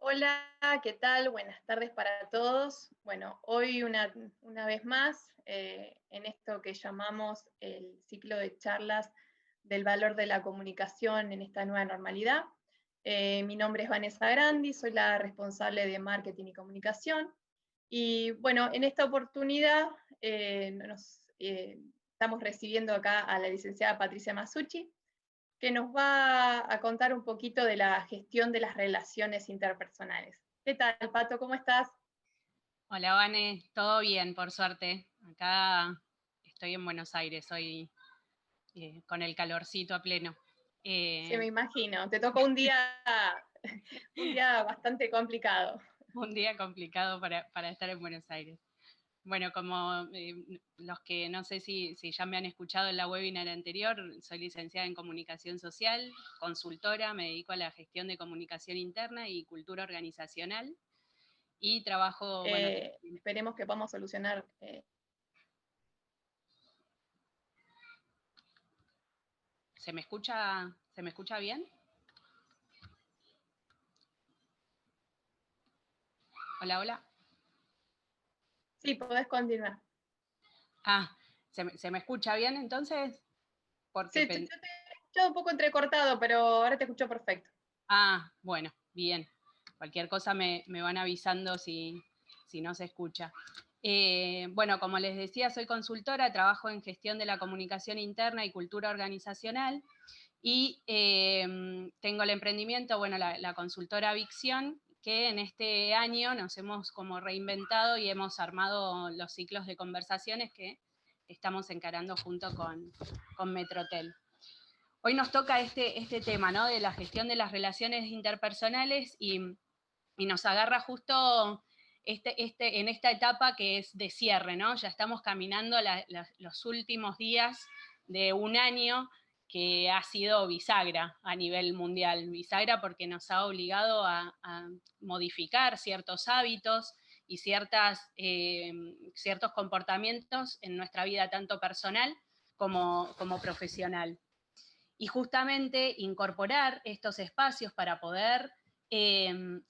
Hola, ¿qué tal? Buenas tardes para todos. Bueno, hoy una vez más, en esto que llamamos el ciclo de charlas del valor de la comunicación en esta nueva normalidad. Mi nombre es Vanessa Grandi, soy la responsable de marketing y comunicación. Y bueno, en esta oportunidad estamos recibiendo acá a la licenciada Patricia Masucci, que nos va a contar un poquito de la gestión de las relaciones interpersonales. ¿Qué tal, Pato? ¿Cómo estás? Hola, Vane, todo bien, por suerte. Acá estoy en Buenos Aires, hoy con el calorcito a pleno. Sí, me Eh, imagino. Te tocó un día bastante complicado. un día complicado para estar en Buenos Aires. Bueno, como los que no sé si ya me han escuchado en la webinar anterior, soy licenciada en comunicación social, consultora, me dedico a la gestión de comunicación interna y cultura organizacional y trabajo, bueno, Esperemos que podamos solucionar. ¿Se me escucha bien? Hola, hola. Sí, podés continuar. Ah, ¿se me escucha bien entonces? Porque Sí, yo te he escuchado un poco entrecortado, pero ahora te escucho perfecto. bueno, bien. Cualquier cosa me van avisando si no se escucha. Bueno, como les decía, soy consultora, trabajo en gestión de la comunicación interna y cultura organizacional y tengo el emprendimiento, bueno, la consultora Vicción, que en este año nos hemos como reinventado y hemos armado los ciclos de conversaciones que estamos encarando junto con Metrotel. Hoy nos toca este tema, ¿no? De la gestión de las relaciones interpersonales y nos agarra justo en esta etapa que es de cierre, ¿no? Ya estamos caminando los últimos días de un año que ha sido bisagra a nivel mundial. Bisagra porque nos ha obligado a modificar ciertos hábitos y ciertos comportamientos en nuestra vida, tanto personal como profesional. Y justamente incorporar estos espacios para poder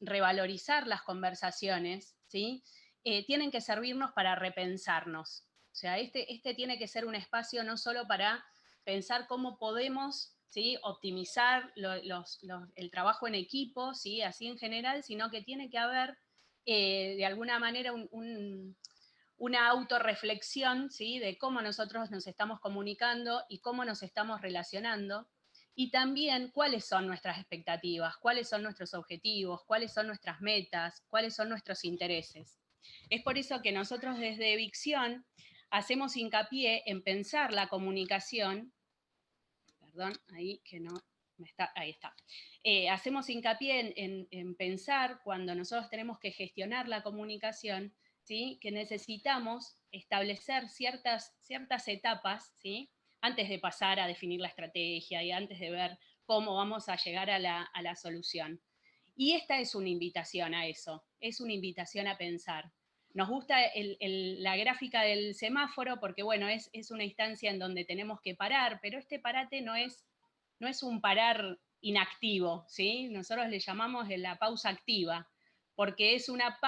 revalorizar las conversaciones, ¿sí? Tienen que servirnos para repensarnos. O sea, este tiene que ser un espacio no solo para pensar cómo podemos, ¿sí?, optimizar el trabajo en equipo, ¿sí?, así en general, sino que tiene que haber de alguna manera una autorreflexión, ¿sí?, de cómo nosotros nos estamos comunicando y cómo nos estamos relacionando, y también cuáles son nuestras expectativas, cuáles son nuestros objetivos, cuáles son nuestras metas, cuáles son nuestros intereses. Es por eso que nosotros desde Vicción hacemos hincapié en pensar la comunicación, perdón, ahí que no me está, ahí está. Hacemos hincapié en pensar cuando nosotros tenemos que gestionar la comunicación, ¿sí?, que necesitamos establecer ciertas etapas, ¿sí?, antes de pasar a definir la estrategia y antes de ver cómo vamos a llegar a la solución. Y esta es una invitación a eso, es una invitación a pensar. Nos gusta la gráfica del semáforo porque, bueno, es una instancia en donde tenemos que parar, pero este parate no es un parar inactivo, ¿sí? Nosotros le llamamos la pausa activa, porque es una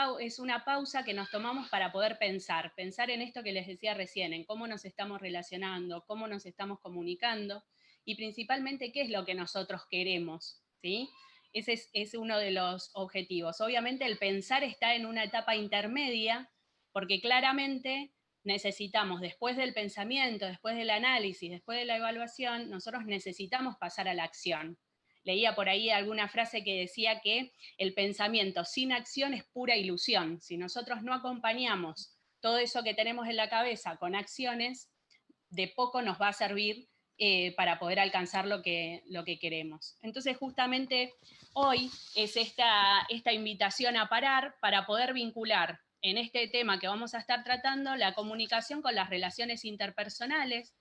pausa que nos tomamos para poder pensar en esto que les decía recién, en cómo nos estamos relacionando, cómo nos estamos comunicando y principalmente qué es lo que nosotros queremos, ¿sí? Ese es uno de los objetivos. Obviamente el pensar está en una etapa intermedia, porque claramente necesitamos, después del pensamiento, después del análisis, después de la evaluación, nosotros necesitamos pasar a la acción. Leía por ahí alguna frase que decía que el pensamiento sin acción es pura ilusión. Si nosotros no acompañamos todo eso que tenemos en la cabeza con acciones, de poco nos va a servir para poder alcanzar lo que queremos. Entonces, justamente hoy es esta invitación a parar para poder vincular en este tema que vamos a estar tratando la comunicación con las relaciones interpersonales,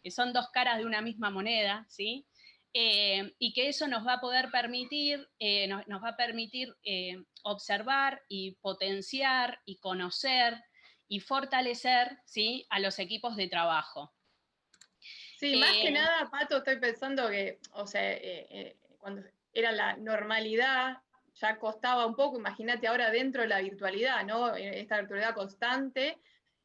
que son dos caras de una misma moneda, ¿sí? Y que eso nos va a poder permitir, nos va a permitir observar y potenciar y conocer y fortalecer, ¿sí?, a los equipos de trabajo. Sí, más que nada, Pato, estoy pensando que, o sea, cuando era la normalidad, ya costaba un poco, imagínate ahora dentro de la virtualidad, ¿no? Esta virtualidad constante,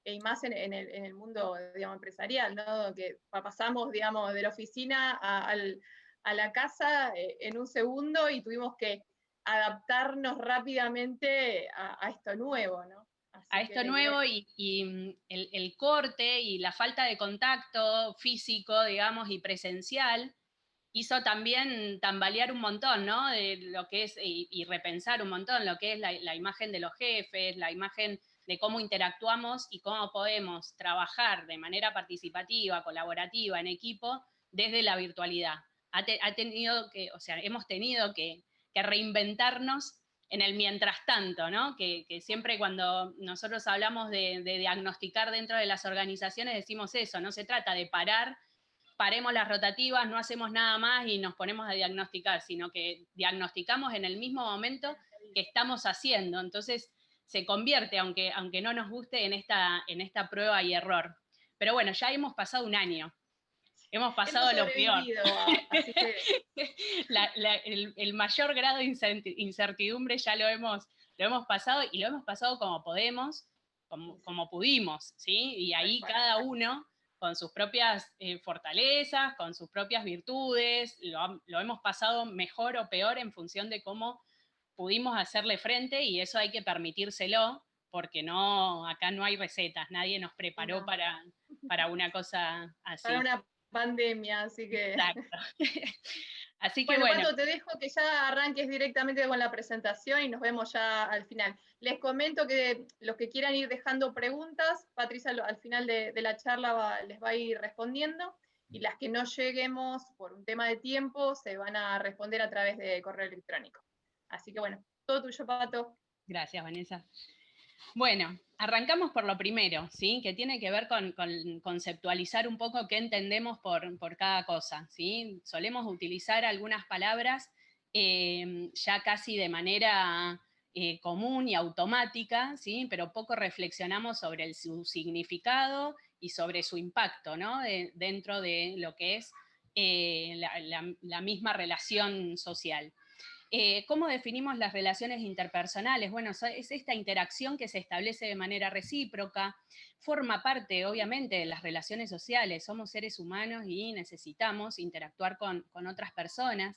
y más en el mundo, digamos, empresarial, ¿no? Que pasamos, digamos, de la oficina a la casa en un segundo y tuvimos que adaptarnos rápidamente a esto nuevo, ¿no? A Así esto que nuevo y el corte y la falta de contacto físico, digamos, y presencial, hizo también tambalear un montón, ¿no? De lo que es, y repensar un montón lo que es la imagen de los jefes, la imagen de cómo interactuamos y cómo podemos trabajar de manera participativa, colaborativa, en equipo, desde la virtualidad. Ha tenido que, o sea, hemos tenido que reinventarnos en el mientras tanto, ¿no? Que siempre cuando nosotros hablamos de diagnosticar dentro de las organizaciones decimos eso, no se trata de paremos las rotativas, no hacemos nada más y nos ponemos a diagnosticar, sino que diagnosticamos en el mismo momento que estamos haciendo. Entonces se convierte, aunque no nos guste, en esta prueba y error. Pero bueno, ya hemos pasado un año. Hemos pasado hemos lo peor. sobrevivido, así que El mayor grado de incertidumbre ya lo hemos pasado y lo hemos pasado como podemos, como pudimos, ¿sí? Y ahí cada uno con sus propias fortalezas, con sus propias virtudes, lo hemos pasado mejor o peor en función de cómo pudimos hacerle frente y eso hay que permitírselo porque no, acá no hay recetas, nadie nos preparó no. para una cosa Para así. una pandemia, así que... Exacto. Así que Bueno, bueno. Pato, te dejo que ya arranques directamente con la presentación y nos vemos ya al final. Les comento que los que quieran ir dejando preguntas, Patricia al final de la charla les va a ir respondiendo, y las que no lleguemos por un tema de tiempo se van a responder a través de correo electrónico. Así que bueno, todo tuyo, Pato. Gracias, Vanessa. Bueno, arrancamos por lo primero, ¿sí? Que tiene que ver con conceptualizar un poco qué entendemos por cada cosa, ¿sí? Solemos utilizar algunas palabras ya casi de manera común y automática, ¿sí? Pero poco reflexionamos sobre su significado y sobre su impacto, ¿no? Dentro de lo que es la misma relación social. ¿Cómo definimos las relaciones interpersonales? Bueno, es esta interacción que se establece de manera recíproca, forma parte, obviamente, de las relaciones sociales. Somos seres humanos y necesitamos interactuar con otras personas.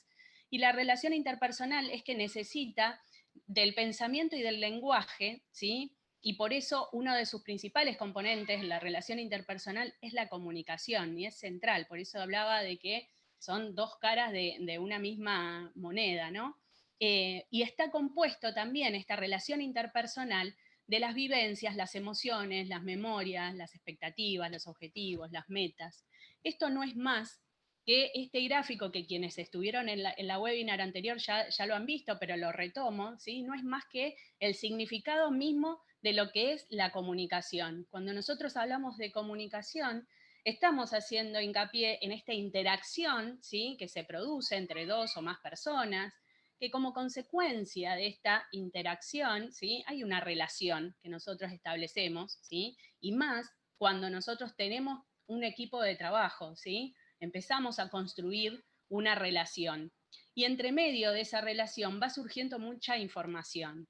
Y la relación interpersonal es que necesita del pensamiento y del lenguaje, ¿sí? Y por eso uno de sus principales componentes, la relación interpersonal, es la comunicación y es central. Por eso hablaba de que son dos caras de una misma moneda, ¿no? Y está compuesto también esta relación interpersonal de las vivencias, las emociones, las memorias, las expectativas, los objetivos, las metas. Esto no es más que este gráfico que quienes estuvieron en la webinar anterior ya lo han visto, pero lo retomo, ¿sí? No es más que el significado mismo de lo que es la comunicación. Cuando nosotros hablamos de comunicación, estamos haciendo hincapié en esta interacción, ¿sí? Que se produce entre dos o más personas, que como consecuencia de esta interacción, ¿sí? Hay una relación que nosotros establecemos, ¿sí? Y más cuando nosotros tenemos un equipo de trabajo, ¿sí? Empezamos a construir una relación. Y entre medio de esa relación va surgiendo mucha información.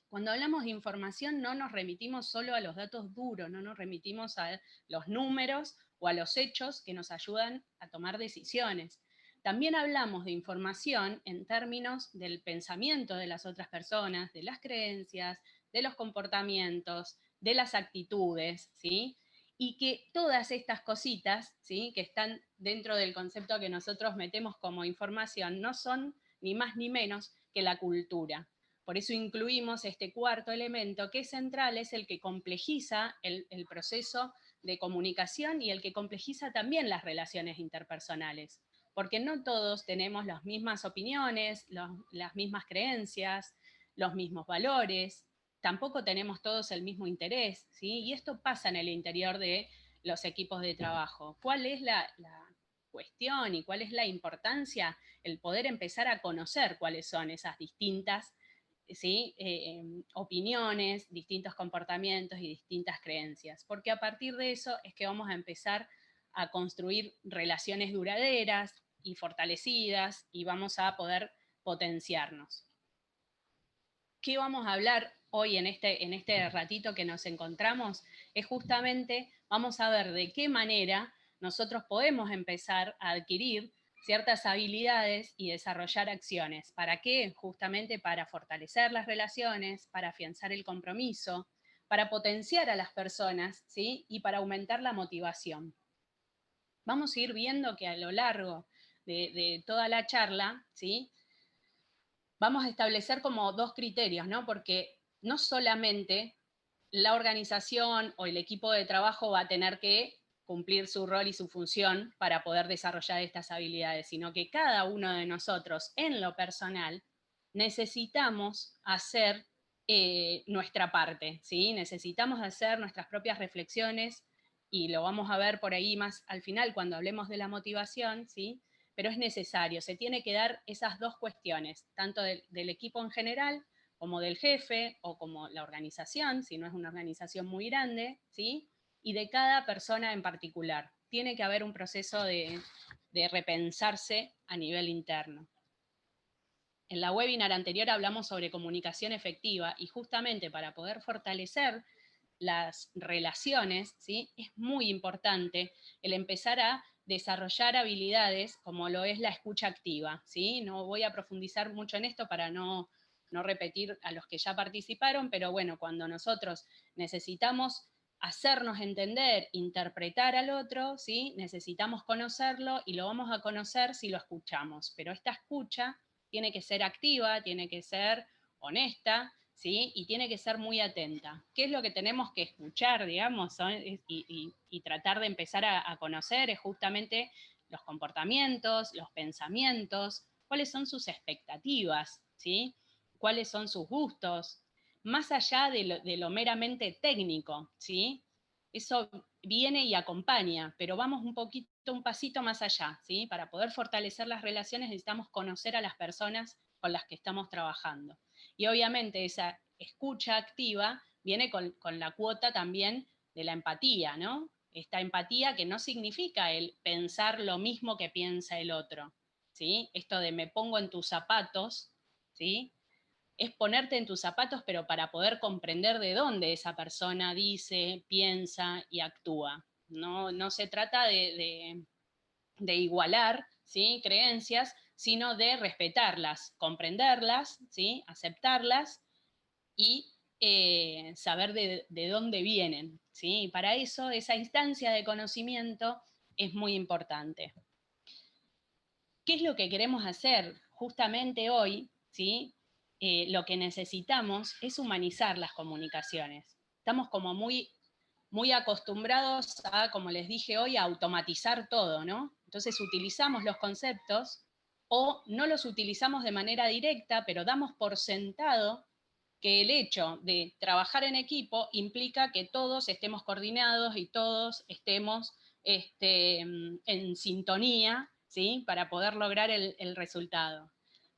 Cuando hablamos de información no nos remitimos solo a los datos duros, no nos remitimos a los números o a los hechos que nos ayudan a tomar decisiones. También hablamos de información en términos del pensamiento de las otras personas, de las creencias, de los comportamientos, de las actitudes, ¿sí? Y que todas estas cositas, ¿sí? Que están dentro del concepto que nosotros metemos como información, no son ni más ni menos que la cultura. Por eso incluimos este cuarto elemento que es central, es el que complejiza el proceso de comunicación y el que complejiza también las relaciones interpersonales. Porque no todos tenemos las mismas opiniones, las mismas creencias, los mismos valores, tampoco tenemos todos el mismo interés, ¿sí? Y esto pasa en el interior de los equipos de trabajo. ¿Cuál es la cuestión y cuál es la importancia? El poder empezar a conocer cuáles son esas distintas, ¿sí? Opiniones, distintos comportamientos y distintas creencias, porque a partir de eso es que vamos a empezar a construir relaciones duraderas y fortalecidas y vamos a poder potenciarnos. ¿Qué vamos a hablar hoy en este ratito que nos encontramos? Es justamente, vamos a ver de qué manera nosotros podemos empezar a adquirir ciertas habilidades y desarrollar acciones. ¿Para qué? Justamente para fortalecer las relaciones, para afianzar el compromiso, para potenciar a las personas, ¿sí? Y para aumentar la motivación. Vamos a ir viendo que a lo largo de toda la charla, ¿sí? Vamos a establecer como dos criterios, ¿no? Porque no solamente la organización o el equipo de trabajo va a tener que cumplir su rol y su función para poder desarrollar estas habilidades, sino que cada uno de nosotros en lo personal necesitamos hacer nuestra parte, ¿sí? Necesitamos hacer nuestras propias reflexiones y lo vamos a ver por ahí más al final cuando hablemos de la motivación, ¿sí? Pero es necesario, se tiene que dar esas dos cuestiones, tanto del equipo en general como del jefe o como la organización, si no es una organización muy grande, ¿sí? Y de cada persona en particular. Tiene que haber un proceso de repensarse a nivel interno. En la webinar anterior hablamos sobre comunicación efectiva y justamente para poder fortalecer las relaciones, ¿sí? Es muy importante el empezar a desarrollar habilidades como lo es la escucha activa, ¿sí? No voy a profundizar mucho en esto para no repetir a los que ya participaron, pero bueno, cuando nosotros necesitamos hacernos entender, interpretar al otro, ¿sí? Necesitamos conocerlo y lo vamos a conocer si lo escuchamos, pero esta escucha tiene que ser activa, tiene que ser honesta, ¿sí? Y tiene que ser muy atenta. ¿Qué es lo que tenemos que escuchar, digamos, y tratar de empezar a conocer? Es justamente los comportamientos, los pensamientos, cuáles son sus expectativas, ¿sí? Cuáles son sus gustos, más allá de lo meramente técnico, ¿sí? Eso viene y acompaña, pero vamos un pasito más allá, ¿sí? Para poder fortalecer las relaciones necesitamos conocer a las personas con las que estamos trabajando. Y obviamente esa escucha activa viene con la cuota también de la empatía, ¿no? Esta empatía que no significa el pensar lo mismo que piensa el otro, ¿sí? Esto de me pongo en tus zapatos, ¿sí? Es ponerte en tus zapatos, pero para poder comprender de dónde esa persona dice, piensa y actúa. No se trata de igualar, ¿sí? Creencias, sino de respetarlas, comprenderlas, ¿sí? Aceptarlas y saber de dónde vienen, ¿sí? Y para eso, esa instancia de conocimiento es muy importante. ¿Qué es lo que queremos hacer justamente hoy? ¿Sí? Lo que necesitamos es humanizar las comunicaciones. Estamos como muy acostumbrados a, como les dije hoy, a automatizar todo, ¿no? Entonces utilizamos los conceptos o no los utilizamos de manera directa, pero damos por sentado que el hecho de trabajar en equipo implica que todos estemos coordinados y todos estemos en sintonía, ¿sí? Para poder lograr el resultado.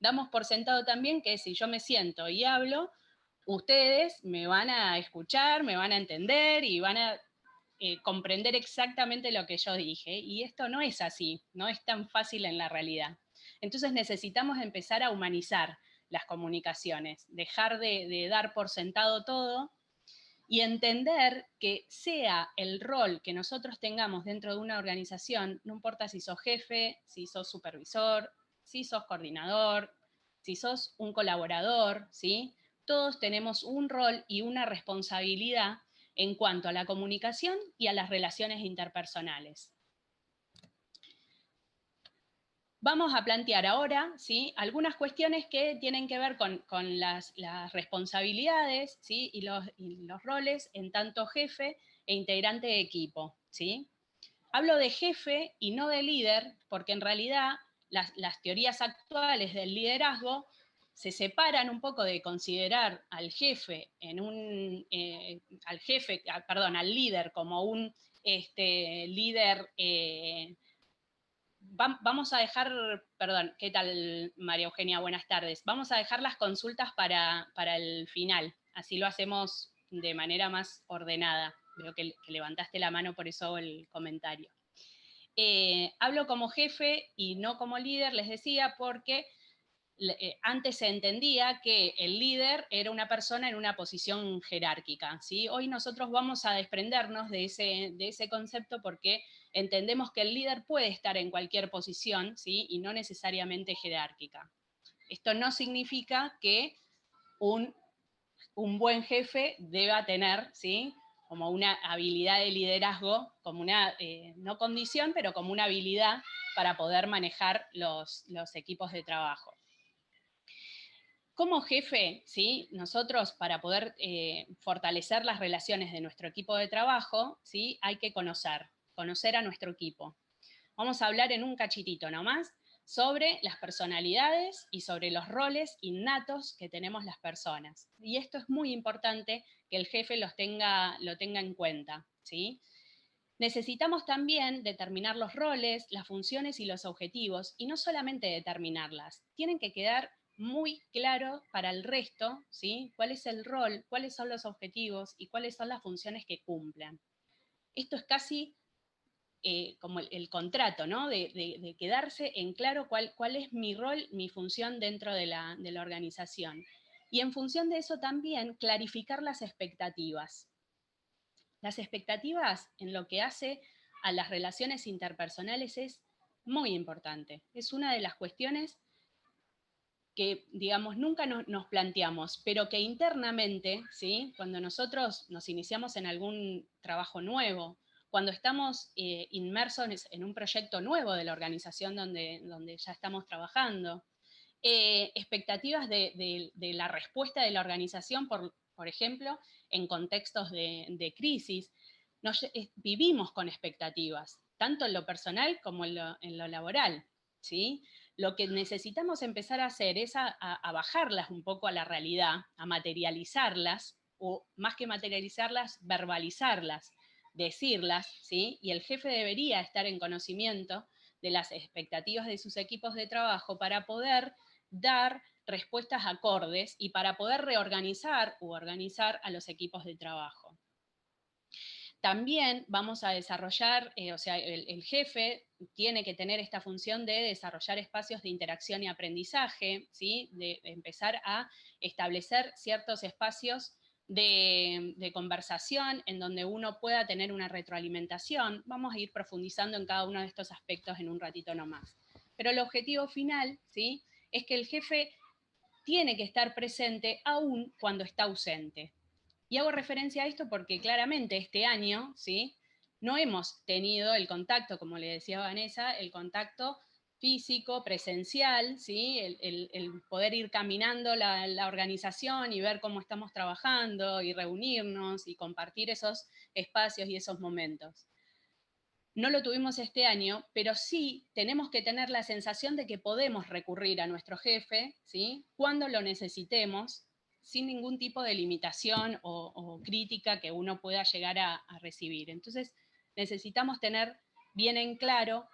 Damos por sentado también que si yo me siento y hablo, ustedes me van a escuchar, me van a entender y van a comprender exactamente lo que yo dije. Y esto no es así, no es tan fácil en la realidad. Entonces necesitamos empezar a humanizar las comunicaciones, dejar de dar por sentado todo y entender que sea el rol que nosotros tengamos dentro de una organización, no importa si sos jefe, si sos supervisor, si sos coordinador, si sos un colaborador, ¿sí? Todos tenemos un rol y una responsabilidad en cuanto a la comunicación y a las relaciones interpersonales. Vamos a plantear ahora, ¿sí? Algunas cuestiones que tienen que ver con las responsabilidades, ¿sí? y los roles en tanto jefe e integrante de equipo, ¿sí? Hablo de jefe y no de líder, porque en realidad las teorías actuales del liderazgo se separan un poco de considerar al jefe al líder como un líder. Vamos a dejar, perdón, ¿qué tal María Eugenia? Buenas tardes. Vamos a dejar las consultas para el final, así lo hacemos de manera más ordenada. Veo que levantaste la mano, por eso hago el comentario. Hablo como jefe y no como líder, les decía, porque antes se entendía que el líder era una persona en una posición jerárquica, ¿sí? Hoy nosotros vamos a desprendernos de ese concepto porque entendemos que el líder puede estar en cualquier posición, ¿sí? Y no necesariamente jerárquica. Esto no significa que un buen jefe deba tener, ¿sí? Como una habilidad de liderazgo, como una, no condición, pero como una habilidad para poder manejar los equipos de trabajo. Como jefe, ¿sí? Nosotros para poder fortalecer las relaciones de nuestro equipo de trabajo, ¿sí? Hay que conocer a nuestro equipo. Vamos a hablar en un cachitito nomás sobre las personalidades y sobre los roles innatos que tenemos las personas. Y esto es muy importante que el jefe lo tenga en cuenta, ¿sí? Necesitamos también determinar los roles, las funciones y los objetivos, y no solamente determinarlas, tienen que quedar muy claro para el resto, ¿sí? ¿Cuál es el rol, cuáles son los objetivos y cuáles son las funciones que cumplen? Esto es casi como el contrato, ¿no? De quedarse en claro cuál es mi rol, mi función dentro de la organización. Y en función de eso también clarificar las expectativas. Las expectativas en lo que hace a las relaciones interpersonales es muy importante. Es una de las cuestiones que, digamos, nunca nos planteamos, pero que internamente, ¿sí? Cuando nosotros nos iniciamos en algún trabajo nuevo, cuando estamos inmersos en un proyecto nuevo de la organización donde ya estamos trabajando, expectativas de la respuesta de la organización, por ejemplo, en contextos de crisis, vivimos con expectativas, tanto en lo personal como en lo laboral, ¿sí? Lo que necesitamos empezar a hacer es a bajarlas un poco a la realidad, a materializarlas, o más que materializarlas, verbalizarlas, decirlas, ¿sí? Y el jefe debería estar en conocimiento de las expectativas de sus equipos de trabajo para poder dar respuestas acordes y para poder reorganizar u organizar a los equipos de trabajo. También vamos a desarrollar, o sea, el jefe tiene que tener esta función de desarrollar espacios de interacción y aprendizaje, ¿sí? De empezar a establecer ciertos espacios de conversación en donde uno pueda tener una retroalimentación. Vamos a ir profundizando en cada uno de estos aspectos en un ratito nomás. Pero el objetivo final, ¿sí? Es que el jefe tiene que estar presente aún cuando está ausente. Y hago referencia a esto porque claramente este año, ¿sí? No hemos tenido el contacto, como le decía Vanessa, el contacto físico, presencial, ¿sí? El poder ir caminando la organización y ver cómo estamos trabajando y reunirnos y compartir esos espacios y esos momentos. No lo tuvimos este año, pero sí tenemos que tener la sensación de que podemos recurrir a nuestro jefe, ¿sí? Cuando lo necesitemos, sin ningún tipo de limitación o crítica que uno pueda llegar a recibir. Entonces, necesitamos tener bien en claro,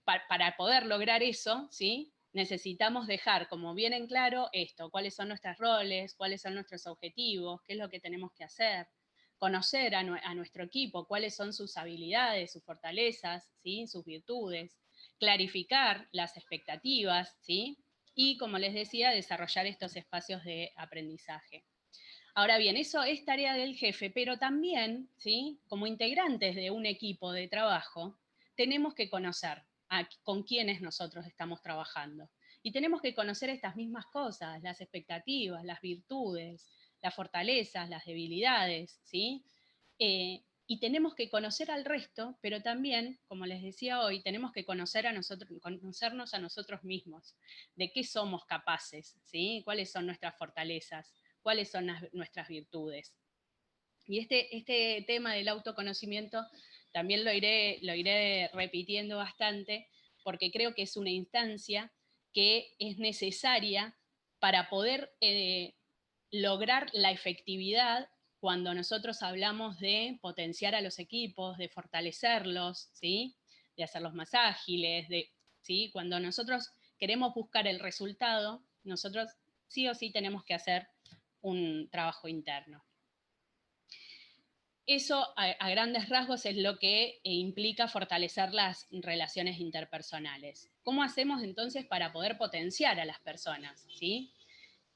para poder lograr eso, ¿sí? Necesitamos dejar como bien en claro esto, cuáles son nuestros roles, cuáles son nuestros objetivos, qué es lo que tenemos que hacer, conocer a nuestro equipo, cuáles son sus habilidades, sus fortalezas, ¿sí? Sus virtudes, clarificar las expectativas, ¿sí? Y, como les decía, desarrollar estos espacios de aprendizaje. Ahora bien, eso es tarea del jefe, pero también, ¿sí? Como integrantes de un equipo de trabajo, tenemos que conocer con quiénes nosotros estamos trabajando. Y tenemos que conocer estas mismas cosas, las expectativas, las virtudes, las fortalezas, las debilidades, ¿sí? Y tenemos que conocer al resto, pero también, como les decía hoy, tenemos que conocernos a nosotros mismos, de qué somos capaces, ¿sí? Cuáles son nuestras fortalezas, cuáles son nuestras virtudes. Y este tema del autoconocimiento también lo iré repitiendo bastante, porque creo que es una instancia que es necesaria para poder lograr la efectividad cuando nosotros hablamos de potenciar a los equipos, de fortalecerlos, ¿sí? De hacerlos más ágiles, ¿sí? Cuando nosotros queremos buscar el resultado, nosotros sí o sí tenemos que hacer un trabajo interno. eso a grandes rasgos es lo que implica fortalecer las relaciones interpersonales. ¿Cómo hacemos entonces para poder potenciar a las personas? ¿Sí?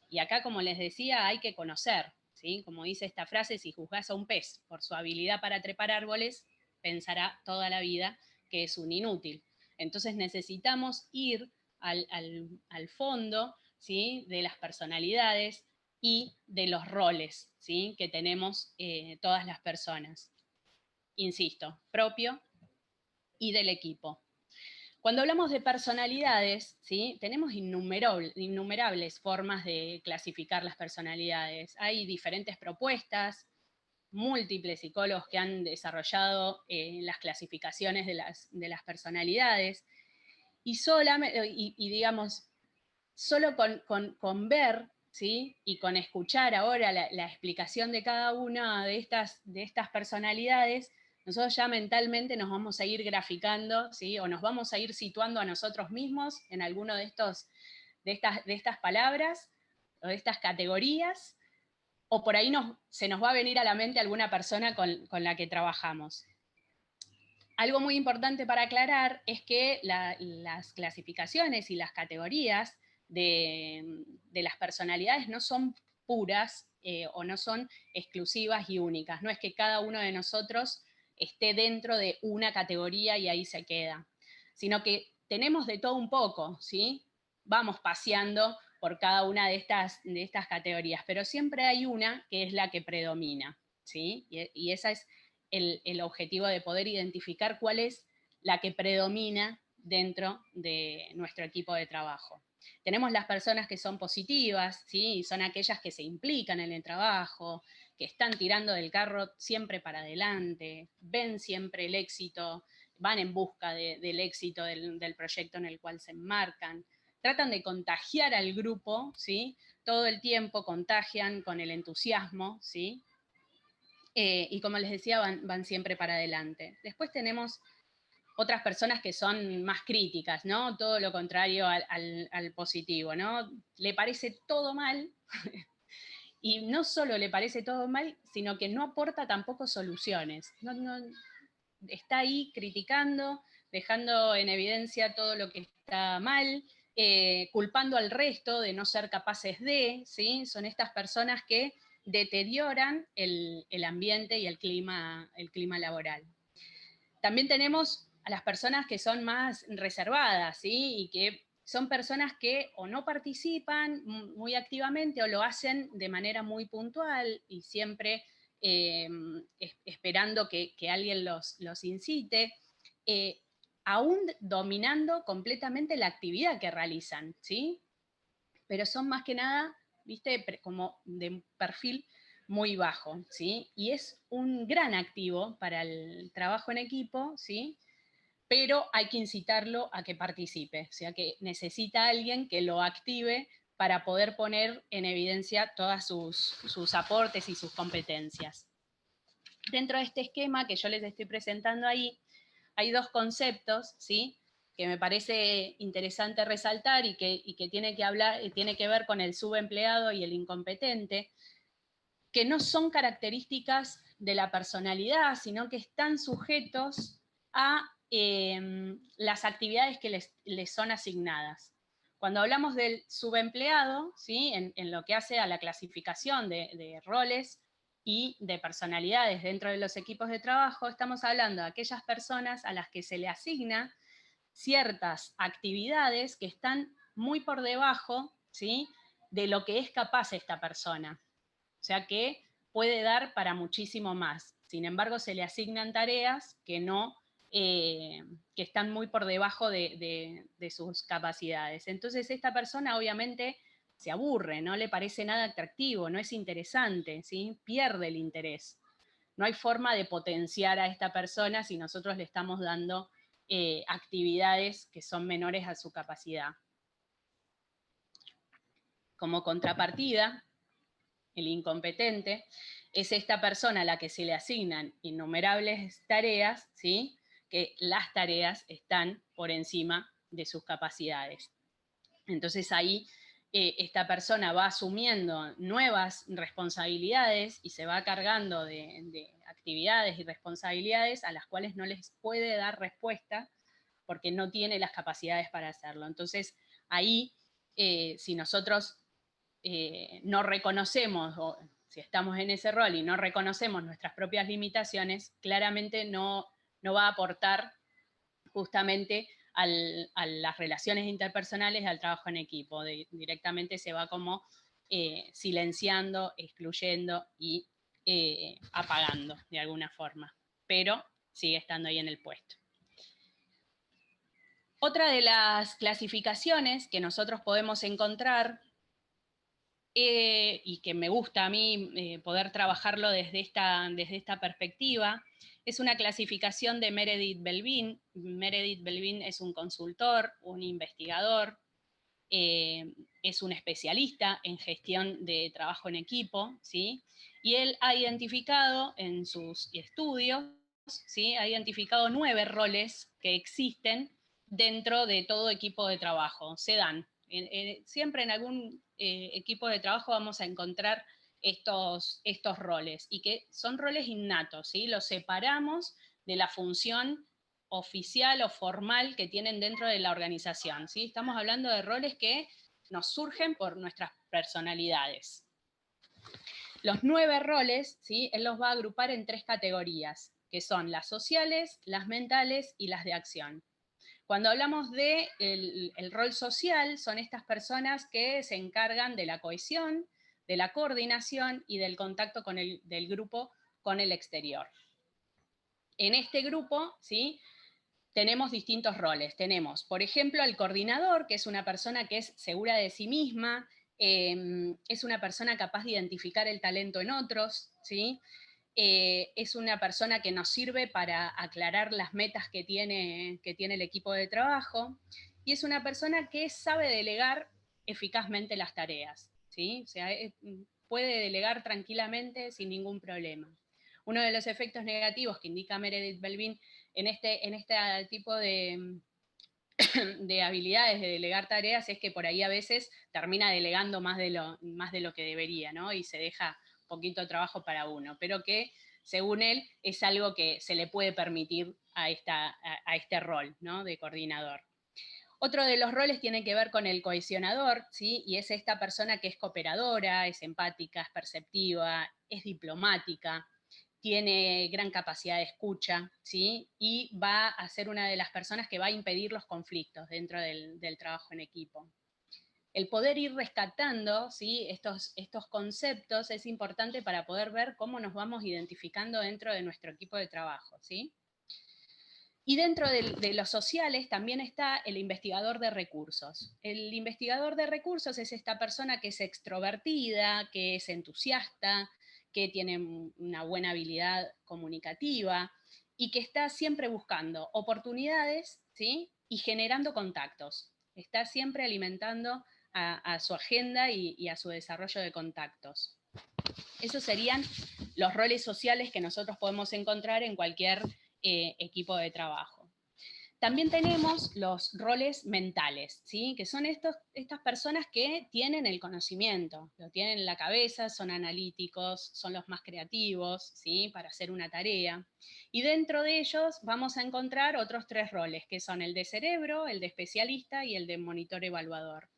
Y acá, como les decía, hay que conocer, ¿sí? Como dice esta frase, si juzgás a un pez por su habilidad para trepar árboles, pensará toda la vida que es un inútil. Entonces necesitamos ir al fondo, ¿sí? De las personalidades y de los roles, ¿sí? Que tenemos todas las personas. Insisto, propio y del equipo. Cuando hablamos de personalidades, ¿sí? Tenemos innumerables formas de clasificar las personalidades. Hay diferentes propuestas, múltiples psicólogos que han desarrollado las clasificaciones de las personalidades, y digamos, solo con ver, ¿sí? Y con escuchar ahora la explicación de cada una de estas personalidades, nosotros ya mentalmente nos vamos a ir graficando, ¿sí? O nos vamos a ir situando a nosotros mismos en alguno de estas palabras o de estas categorías, o por ahí se nos va a venir a la mente alguna persona con la que trabajamos. Algo muy importante para aclarar es que las clasificaciones y las categorías de las personalidades no son puras o no son exclusivas y únicas. No es que cada uno de nosotros esté dentro de una categoría y ahí se queda, sino que tenemos de todo un poco, ¿sí? Vamos paseando por cada una de estas categorías, pero siempre hay una que es la que predomina, ¿sí? Y esa es el objetivo de poder identificar cuál es la que predomina dentro de nuestro equipo de trabajo. Tenemos las personas que son positivas, ¿sí? Son aquellas que se implican en el trabajo, que están tirando del carro siempre para adelante, ven siempre el éxito, van en busca del éxito del proyecto en el cual se enmarcan, tratan de contagiar al grupo, ¿sí? Todo el tiempo contagian con el entusiasmo, ¿sí? Y como les decía, van siempre para adelante. Después tenemos otras personas que son más críticas, ¿no? Todo lo contrario al positivo, ¿no? Le parece todo mal, y no solo le parece todo mal, sino que no aporta tampoco soluciones. Está ahí criticando, dejando en evidencia todo lo que está mal, culpando al resto de no ser capaces de, ¿sí? Son estas personas que deterioran el ambiente y el clima laboral. También tenemos a las personas que son más reservadas, ¿sí? Y que son personas que o no participan muy activamente o lo hacen de manera muy puntual y siempre esperando que alguien los incite, aún dominando completamente la actividad que realizan, ¿sí? Pero son más que nada, viste, como de un perfil muy bajo, ¿sí? Y es un gran activo para el trabajo en equipo, ¿sí? Pero hay que incitarlo a que participe, o sea que necesita alguien que lo active para poder poner en evidencia todos sus aportes y sus competencias. Dentro de este esquema que yo les estoy presentando ahí, hay dos conceptos, ¿sí? Que me parece interesante resaltar y que tiene que ver con el subempleado y el incompetente, que no son características de la personalidad, sino que están sujetos a las actividades que les son asignadas. Cuando hablamos del subempleado, ¿sí? En lo que hace a la clasificación de roles y de personalidades dentro de los equipos de trabajo, estamos hablando de aquellas personas a las que se le asigna ciertas actividades que están muy por debajo, ¿sí? De lo que es capaz esta persona. O sea que puede dar para muchísimo más. Sin embargo, se le asignan tareas que no, que están muy por debajo de sus capacidades. Entonces, esta persona obviamente se aburre, no le parece nada atractivo, no es interesante, ¿sí? Pierde el interés. No hay forma de potenciar a esta persona si nosotros le estamos dando actividades que son menores a su capacidad. Como contrapartida, el incompetente es esta persona a la que se le asignan innumerables tareas, ¿sí? Que las tareas están por encima de sus capacidades. Entonces ahí esta persona va asumiendo nuevas responsabilidades y se va cargando de actividades y responsabilidades a las cuales no les puede dar respuesta porque no tiene las capacidades para hacerlo. Entonces, ahí, si nosotros no reconocemos, o si estamos en ese rol y no reconocemos nuestras propias limitaciones, claramente no va a aportar justamente a las relaciones interpersonales, al trabajo en equipo. Directamente se va como silenciando, excluyendo y apagando de alguna forma, pero sigue estando ahí en el puesto. Otra de las clasificaciones que nosotros podemos encontrar y que me gusta a mí poder trabajarlo desde esta perspectiva, es una clasificación de Meredith Belvin. Meredith Belvin es un consultor, un investigador, es un especialista en gestión de trabajo en equipo, ¿sí? Y él ha identificado en sus estudios, ¿sí? Ha identificado 9 roles que existen dentro de todo equipo de trabajo. Se dan. Siempre en algún equipo de trabajo vamos a encontrar estos roles, y que son roles innatos, ¿sí? Los separamos de la función oficial o formal que tienen dentro de la organización, ¿sí? Estamos hablando de roles que nos surgen por nuestras personalidades. Los 9 roles, ¿sí? Él los va a agrupar en 3 categorías, que son las sociales, las mentales y las de acción. Cuando hablamos de el rol social, son estas personas que se encargan de la cohesión, de la coordinación y del contacto del grupo con el exterior. En este grupo, ¿sí? Tenemos distintos roles. Tenemos, por ejemplo, al coordinador, que es una persona que es segura de sí misma, es una persona capaz de identificar el talento en otros, ¿sí? Es una persona que nos sirve para aclarar las metas que tiene el equipo de trabajo, y es una persona que sabe delegar eficazmente las tareas, ¿sí? O sea, puede delegar tranquilamente sin ningún problema. Uno de los efectos negativos que indica Meredith Belvin en este tipo de habilidades de delegar tareas es que por ahí a veces termina delegando más de lo que debería, ¿no? Y se deja poquito de trabajo para uno, pero que según él es algo que se le puede permitir a este rol, ¿no? De coordinador. Otro de los roles tiene que ver con el cohesionador, ¿sí? Y es esta persona que es cooperadora, es empática, es perceptiva, es diplomática, tiene gran capacidad de escucha, ¿sí? Y va a ser una de las personas que va a impedir los conflictos dentro del trabajo en equipo. El poder ir rescatando, ¿sí? estos conceptos es importante para poder ver cómo nos vamos identificando dentro de nuestro equipo de trabajo, ¿sí? Y dentro de los sociales también está el investigador de recursos. El investigador de recursos es esta persona que es extrovertida, que es entusiasta, que tiene una buena habilidad comunicativa y que está siempre buscando oportunidades, ¿sí? Y generando contactos. Está siempre alimentando a su agenda y a su desarrollo de contactos. Esos serían los roles sociales que nosotros podemos encontrar en cualquier equipo de trabajo. También tenemos los roles mentales, ¿sí? Que son estas personas que tienen el conocimiento, lo tienen en la cabeza, son analíticos, son los más creativos, ¿sí? Para hacer una tarea. Y dentro de ellos vamos a encontrar otros 3 roles, que son el de cerebro, el de especialista y el de monitor evaluador.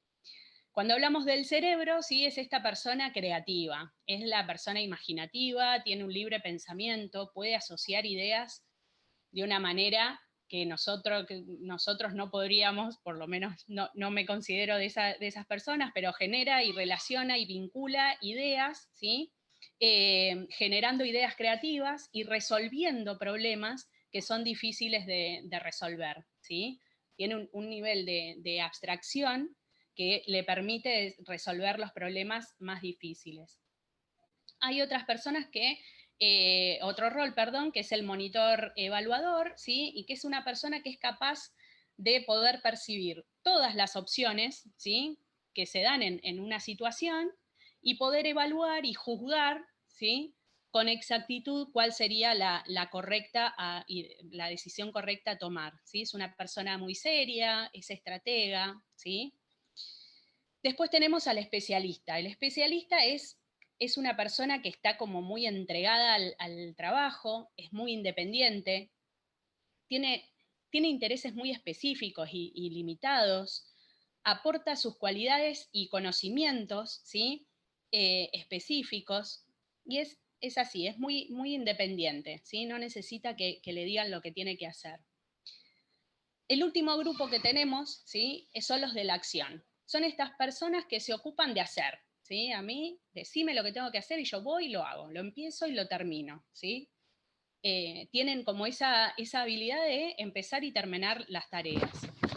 Cuando hablamos del cerebro, ¿sí? Es esta persona creativa, es la persona imaginativa, tiene un libre pensamiento, puede asociar ideas de una manera que nosotros no podríamos, por lo menos no me considero de esas personas, pero genera y relaciona y vincula ideas, ¿sí? Generando ideas creativas y resolviendo problemas que son difíciles de resolver, ¿sí? Tiene un nivel de abstracción que le permite resolver los problemas más difíciles. Hay otras personas que otro rol, perdón, que es el monitor evaluador, ¿sí? Y que es una persona que es capaz de poder percibir todas las opciones, ¿sí? Que se dan en una situación y poder evaluar y juzgar, ¿sí? Con exactitud cuál sería la correcta y la decisión correcta a tomar, ¿sí? Es una persona muy seria, es estratega, ¿sí? Después tenemos al especialista. El especialista es una persona que está como muy entregada al trabajo, es muy independiente, tiene intereses muy específicos y limitados, aporta sus cualidades y conocimientos, ¿sí? Específicos, y es así, es muy, muy independiente, ¿sí? No necesita que le digan lo que tiene que hacer. El último grupo que tenemos, ¿sí? Son los de la acción. Son estas personas que se ocupan de hacer, ¿sí? A mí, decime lo que tengo que hacer y yo voy y lo hago, lo empiezo y lo termino, ¿sí? Tienen como esa habilidad de empezar y terminar las tareas.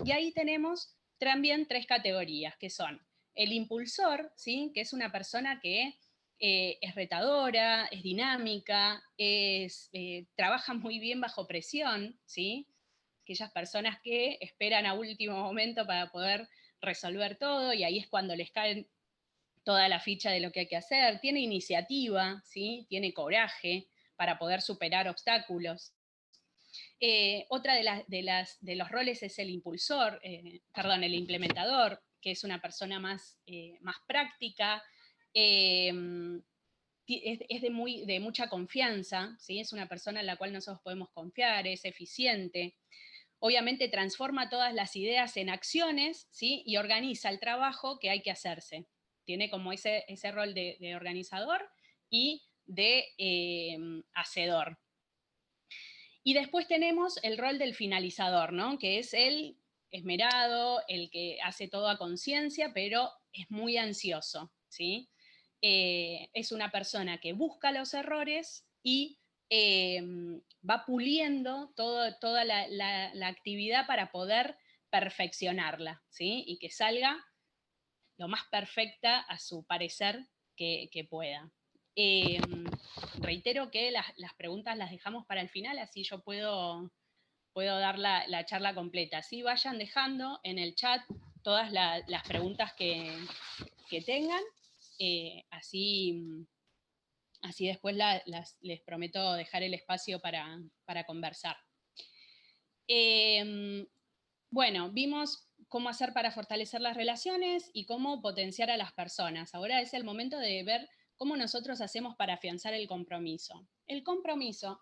Y ahí tenemos también 3 categorías, que son el impulsor, ¿sí? Que es una persona que es retadora, es dinámica, trabaja muy bien bajo presión, ¿sí? Aquellas personas que esperan a último momento para poder resolver todo, y ahí es cuando les cae toda la ficha de lo que hay que hacer. Tiene iniciativa, ¿sí? Tiene coraje para poder superar obstáculos. Otra de los roles es el impulsor, el implementador, que es una persona más práctica, es de mucha confianza, ¿sí? Es una persona en la cual nosotros podemos confiar, es eficiente. Obviamente transforma todas las ideas en acciones, ¿sí? Y organiza el trabajo que hay que hacerse. Tiene como ese rol de organizador y de hacedor. Y después tenemos el rol del finalizador, ¿no? Que es el esmerado, el que hace todo a conciencia, pero es muy ansioso, ¿sí? Es una persona que busca los errores y va puliendo toda la actividad para poder perfeccionarla, ¿sí? Y que salga lo más perfecta a su parecer que pueda. Reitero que las preguntas las dejamos para el final, así yo puedo dar la charla completa. Sí, vayan dejando en el chat todas las preguntas que tengan, así después les prometo dejar el espacio para conversar. Bueno, vimos cómo hacer para fortalecer las relaciones y cómo potenciar a las personas. Ahora es el momento de ver cómo nosotros hacemos para afianzar el compromiso. El compromiso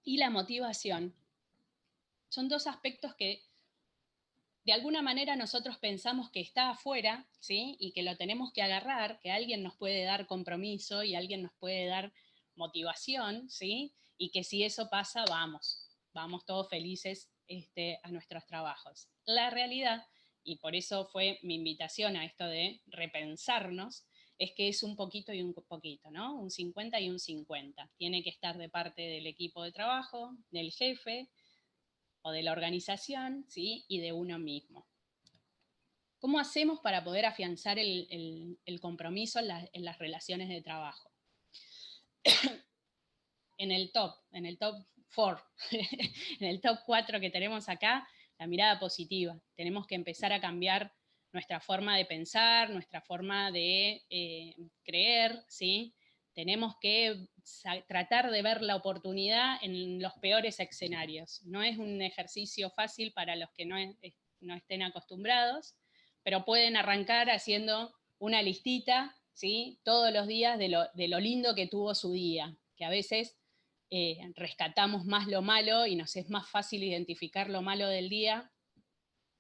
y la motivación son 2 aspectos que de alguna manera nosotros pensamos que está afuera, ¿sí? Y que lo tenemos que agarrar, que alguien nos puede dar compromiso y alguien nos puede dar motivación, ¿sí? Y que si eso pasa, vamos todos felices a nuestros trabajos. La realidad, y por eso fue mi invitación a esto de repensarnos, es que es un poquito y un poquito, ¿no? Un 50 y un 50. Tiene que estar de parte del equipo de trabajo, del jefe, o de la organización, ¿sí? Y de uno mismo. ¿Cómo hacemos para poder afianzar el compromiso en las relaciones de trabajo? en el top 4, en el top 4 que tenemos acá, la mirada positiva. Tenemos que empezar a cambiar nuestra forma de pensar, nuestra forma de creer, ¿sí? Tenemos que tratar de ver la oportunidad en los peores escenarios. No es un ejercicio fácil para los que no estén acostumbrados, pero pueden arrancar haciendo una listita, ¿sí? Todos los días de lo lindo que tuvo su día, que a veces rescatamos más lo malo y nos es más fácil identificar lo malo del día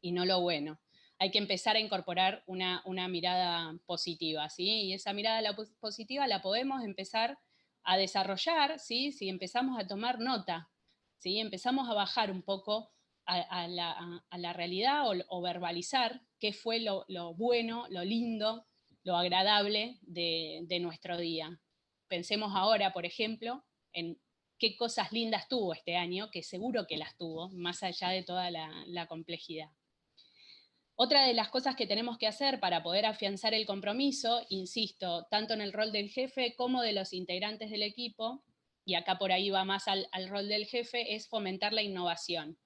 y no lo bueno. Hay que empezar a incorporar una mirada positiva, ¿sí? Y esa mirada positiva la podemos empezar a desarrollar, ¿sí? Si empezamos a tomar nota, ¿sí? Empezamos a bajar un poco a la realidad o verbalizar qué fue lo bueno, lo lindo, lo agradable de nuestro día. Pensemos ahora, por ejemplo, en qué cosas lindas tuvo este año, que seguro que las tuvo, más allá de toda la complejidad. Otra de las cosas que tenemos que hacer para poder afianzar el compromiso, insisto, tanto en el rol del jefe como de los integrantes del equipo, y acá por ahí va más al rol del jefe, es fomentar la innovación.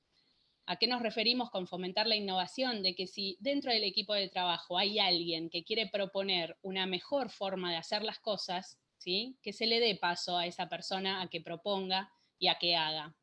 ¿A qué nos referimos con fomentar la innovación? De que si dentro del equipo de trabajo hay alguien que quiere proponer una mejor forma de hacer las cosas, ¿sí? Que se le dé paso a esa persona a que proponga y a que haga.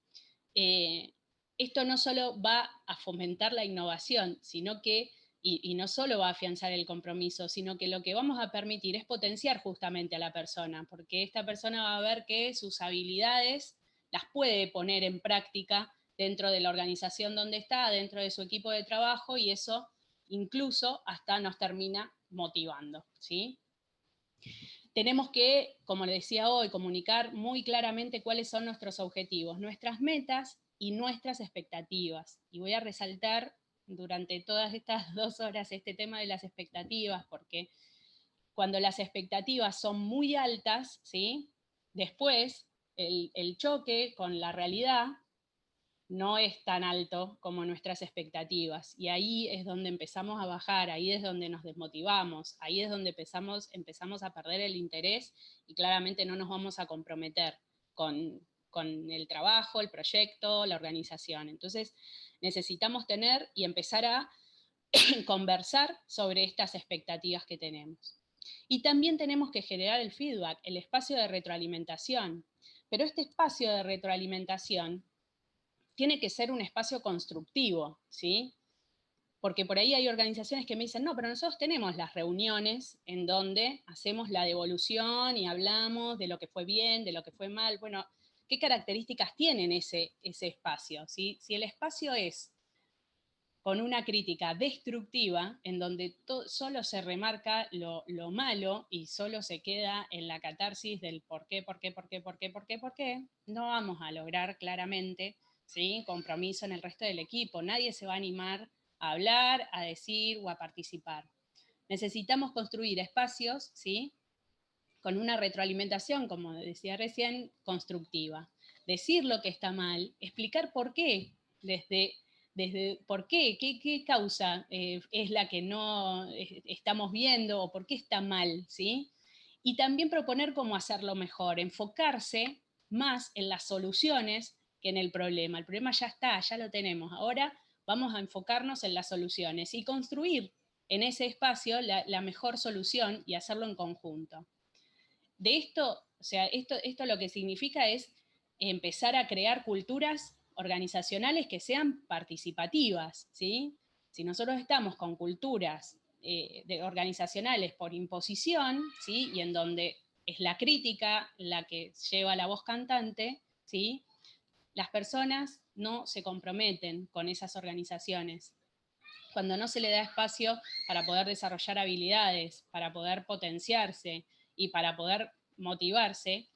Esto no solo va a fomentar la innovación, sino que y no solo va a afianzar el compromiso, sino que lo que vamos a permitir es potenciar justamente a la persona, porque esta persona va a ver que sus habilidades las puede poner en práctica dentro de la organización donde está, dentro de su equipo de trabajo, y eso incluso hasta nos termina motivando, ¿sí? Tenemos que, como les decía hoy, comunicar muy claramente cuáles son nuestros objetivos, nuestras metas y nuestras expectativas. Y voy a resaltar durante todas estas 2 horas este tema de las expectativas, porque cuando las expectativas son muy altas, ¿sí? Después el choque con la realidad no es tan alto como nuestras expectativas. Y ahí es donde empezamos a bajar, ahí es donde nos desmotivamos, ahí es donde empezamos a perder el interés y claramente no nos vamos a comprometer con el trabajo, el proyecto, la organización. Entonces necesitamos tener y empezar a conversar sobre estas expectativas que tenemos. Y también tenemos que generar el feedback, el espacio de retroalimentación. Pero este espacio de retroalimentación tiene que ser un espacio constructivo, ¿sí? Porque por ahí hay organizaciones que me dicen, no, pero nosotros tenemos las reuniones en donde hacemos la devolución y hablamos de lo que fue bien, de lo que fue mal. Bueno, ¿qué características tienen ese espacio? ¿Sí? Si el espacio es con una crítica destructiva, en donde solo se remarca lo malo y solo se queda en la catarsis del por qué, no vamos a lograr claramente, ¿sí?, compromiso en el resto del equipo. Nadie se va a animar a hablar, a decir o a participar. Necesitamos construir espacios, ¿sí?, con una retroalimentación, como decía recién, constructiva. Decir lo que está mal, explicar por qué, desde por qué causa es la que no estamos viendo o por qué está mal, ¿sí? Y también proponer cómo hacerlo mejor, enfocarse más en las soluciones que en el problema. El problema ya está, ya lo tenemos. Ahora vamos a enfocarnos en las soluciones y construir en ese espacio la mejor solución y hacerlo en conjunto. De esto, o sea, esto lo que significa es empezar a crear culturas organizacionales que sean participativas, ¿sí? Si nosotros estamos con culturas organizacionales por imposición, ¿sí?, y en donde es la crítica la que lleva la voz cantante, ¿sí?, las personas no se comprometen con esas organizaciones. Cuando no se le da espacio para poder desarrollar habilidades, para poder potenciarse y para poder motivarse,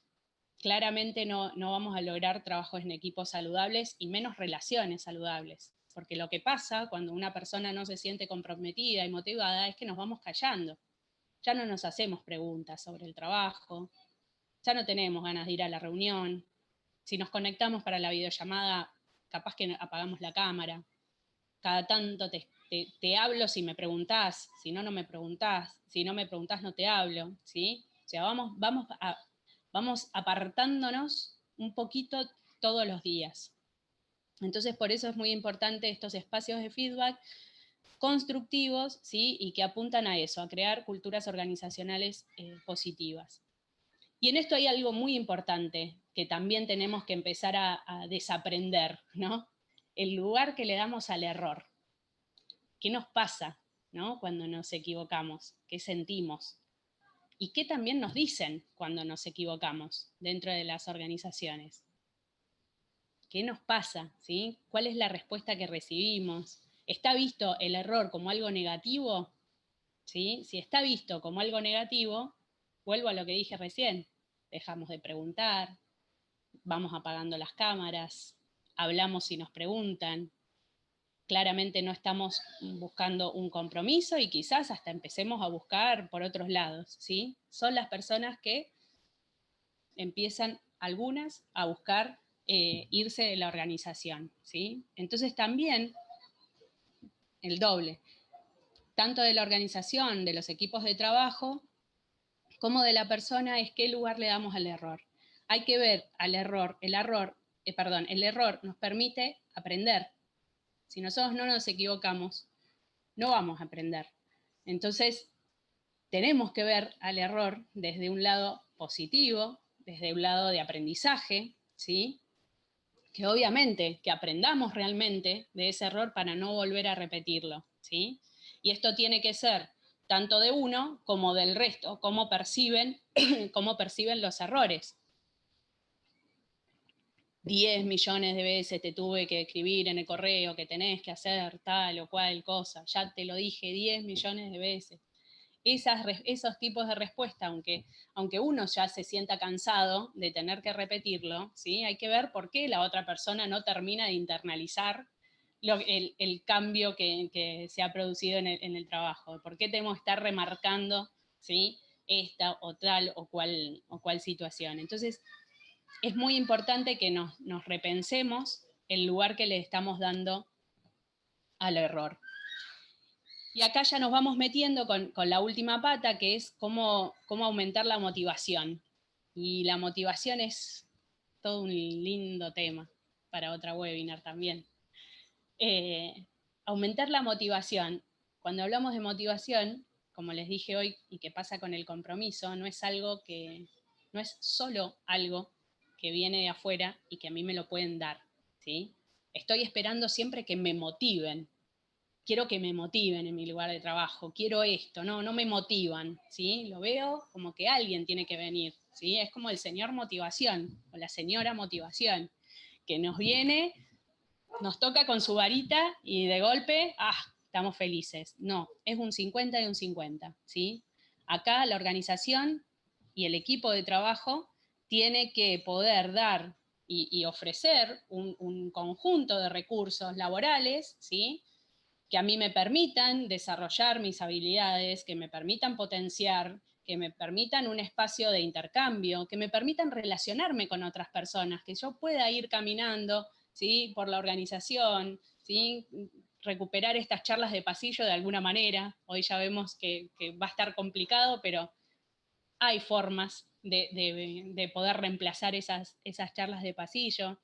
claramente no vamos a lograr trabajos en equipos saludables y menos relaciones saludables. Porque lo que pasa cuando una persona no se siente comprometida y motivada es que nos vamos callando. Ya no nos hacemos preguntas sobre el trabajo, ya no tenemos ganas de ir a la reunión. Si nos conectamos para la videollamada, capaz que apagamos la cámara. Cada tanto te hablo si me preguntás, si no, no me preguntás, si no me preguntás, no te hablo, ¿sí? O sea, vamos apartándonos un poquito todos los días. Entonces, por eso es muy importante estos espacios de feedback constructivos, ¿sí?, y que apuntan a eso, a crear culturas organizacionales positivas. Y en esto hay algo muy importante que también tenemos que empezar a desaprender, ¿no? El lugar que le damos al error. ¿Qué nos pasa, ¿no?, cuando nos equivocamos? ¿Qué sentimos? ¿Y qué también nos dicen cuando nos equivocamos dentro de las organizaciones? ¿Qué nos pasa? ¿Sí? ¿Cuál es la respuesta que recibimos? ¿Está visto el error como algo negativo? ¿Sí? Si está visto como algo negativo, vuelvo a lo que dije recién, dejamos de preguntar, vamos apagando las cámaras, hablamos si nos preguntan, claramente no estamos buscando un compromiso y quizás hasta empecemos a buscar por otros lados, ¿sí? Son las personas que empiezan algunas a buscar irse de la organización, ¿sí? Entonces también el doble, tanto de la organización, de los equipos de trabajo, como de la persona, es qué lugar le damos al error. Hay que ver al error, el error nos permite aprender. Si nosotros no nos equivocamos, no vamos a aprender. Entonces, tenemos que ver al error desde un lado positivo, desde un lado de aprendizaje, ¿sí? Que obviamente que aprendamos realmente de ese error para no volver a repetirlo, ¿sí? Y esto tiene que ser tanto de uno como del resto, cómo perciben los errores. 10 millones de veces te tuve que escribir en el correo que tenés que hacer tal o cual cosa, ya te lo dije 10 millones de veces. Esos tipos de respuesta, aunque uno ya se sienta cansado de tener que repetirlo, ¿sí? Hay que ver por qué la otra persona no termina de internalizar el cambio que se ha producido en el trabajo, por qué tenemos que estar remarcando, ¿sí? Esta o tal o cual situación. Entonces, es muy importante que nos repensemos el lugar que le estamos dando al error. Y acá ya nos vamos metiendo con la última pata, que es cómo aumentar la motivación. Y la motivación es todo un lindo tema para otra webinar también. Aumentar la motivación. Cuando hablamos de motivación, como les dije hoy, y que pasa con el compromiso, no es solo algo que viene de afuera y que a mí me lo pueden dar, ¿sí? Estoy esperando siempre que me motiven. Quiero que me motiven en mi lugar de trabajo, quiero esto, no me motivan, ¿sí? Lo veo como que alguien tiene que venir, ¿sí? Es como el señor motivación o la señora motivación, que nos viene, nos toca con su varita y de golpe, estamos felices. No, es un 50 y un 50, ¿sí? Acá la organización y el equipo de trabajo tiene que poder dar y ofrecer un conjunto de recursos laborales, ¿sí? Que a mí me permitan desarrollar mis habilidades, que me permitan potenciar, que me permitan un espacio de intercambio, que me permitan relacionarme con otras personas, que yo pueda ir caminando, ¿sí? Por la organización, ¿sí? Recuperar estas charlas de pasillo de alguna manera. Hoy ya vemos que va a estar complicado, pero hay formas de poder reemplazar esas charlas de pasillo.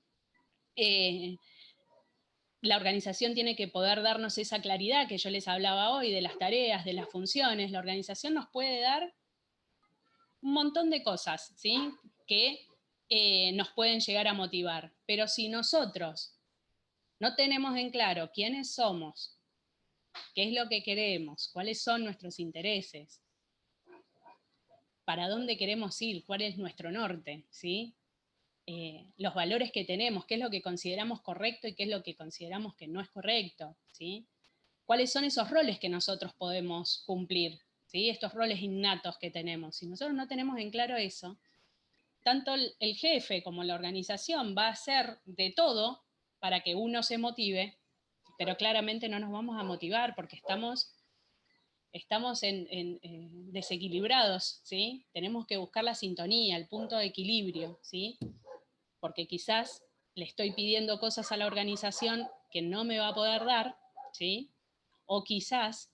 La organización tiene que poder darnos esa claridad que yo les hablaba hoy de las tareas, de las funciones. La organización nos puede dar un montón de cosas, ¿sí? Que nos pueden llegar a motivar. Pero si nosotros no tenemos en claro quiénes somos, qué es lo que queremos, cuáles son nuestros intereses, para dónde queremos ir, cuál es nuestro norte, ¿sí? Los valores que tenemos, qué es lo que consideramos correcto y qué es lo que consideramos que no es correcto, ¿sí? ¿Cuáles son esos roles que nosotros podemos cumplir? ¿Sí? Estos roles innatos que tenemos. Si nosotros no tenemos en claro eso, tanto el jefe como la organización va a hacer de todo para que uno se motive, pero claramente no nos vamos a motivar porque estamos desequilibrados, ¿sí? Tenemos que buscar la sintonía, el punto de equilibrio, ¿sí? Porque quizás le estoy pidiendo cosas a la organización que no me va a poder dar, ¿sí? O quizás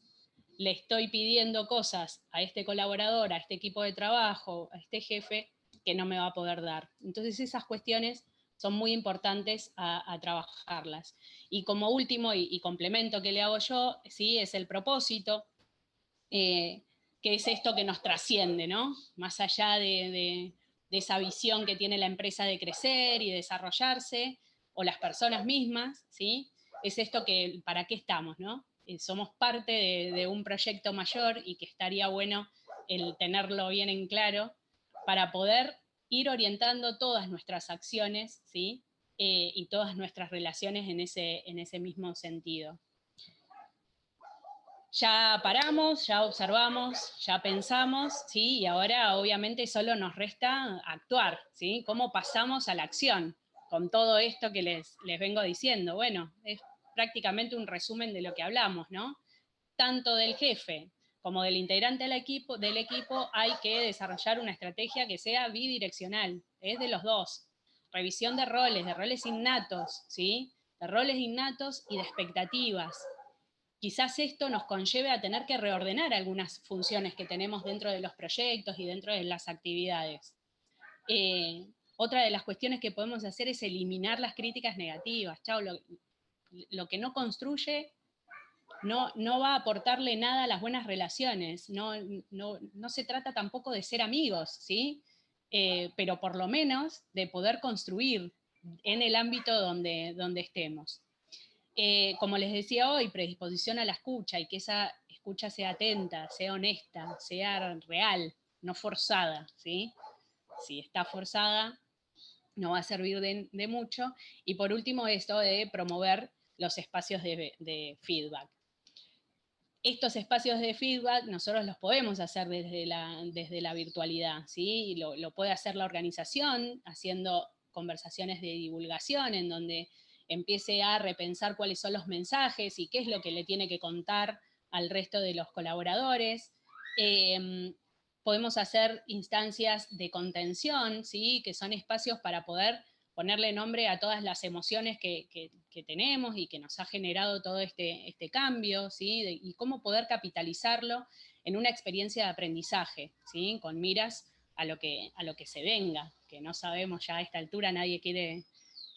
le estoy pidiendo cosas a este colaborador, a este equipo de trabajo, a este jefe, que no me va a poder dar. Entonces esas cuestiones son muy importantes a trabajarlas. Y como último y complemento que le hago yo, ¿sí? Es el propósito, que es esto que nos trasciende, ¿no? Más allá de esa visión que tiene la empresa de crecer y desarrollarse, o las personas mismas, ¿sí? Es esto que, ¿para qué estamos, no? Somos parte de un proyecto mayor y que estaría bueno el tenerlo bien en claro para poder ir orientando todas nuestras acciones, ¿sí? Y todas nuestras relaciones en ese mismo sentido. Ya paramos, ya observamos, ya pensamos, ¿sí? Y ahora obviamente solo nos resta actuar, ¿sí? ¿Cómo pasamos a la acción con todo esto que les vengo diciendo? Bueno, es prácticamente un resumen de lo que hablamos, ¿no? Tanto del jefe como del integrante del equipo hay que desarrollar una estrategia que sea bidireccional, es de los dos. Revisión de roles innatos, ¿sí? De roles innatos y de expectativas. Quizás esto nos conlleve a tener que reordenar algunas funciones que tenemos dentro de los proyectos y dentro de las actividades. Otra de las cuestiones que podemos hacer es eliminar las críticas negativas. Chao, lo que no construye no va a aportarle nada a las buenas relaciones. No se trata tampoco de ser amigos, ¿sí? Pero por lo menos de poder construir en el ámbito donde estemos. Como les decía hoy, predisposición a la escucha y que esa escucha sea atenta, sea honesta, sea real, no forzada, ¿sí? Si está forzada, no va a servir de mucho. Y por último, esto de promover los espacios de feedback. Estos espacios de feedback nosotros los podemos hacer desde la virtualidad, ¿sí? Lo puede hacer la organización haciendo conversaciones de divulgación en donde empiece a repensar cuáles son los mensajes y qué es lo que le tiene que contar al resto de los colaboradores. Podemos hacer instancias de contención, ¿sí? Que son espacios para poder ponerle nombre a todas las emociones que tenemos y que nos ha generado todo este cambio, ¿sí? Y cómo poder capitalizarlo en una experiencia de aprendizaje, ¿sí? Con miras a lo que se venga, que no sabemos ya a esta altura, nadie quiere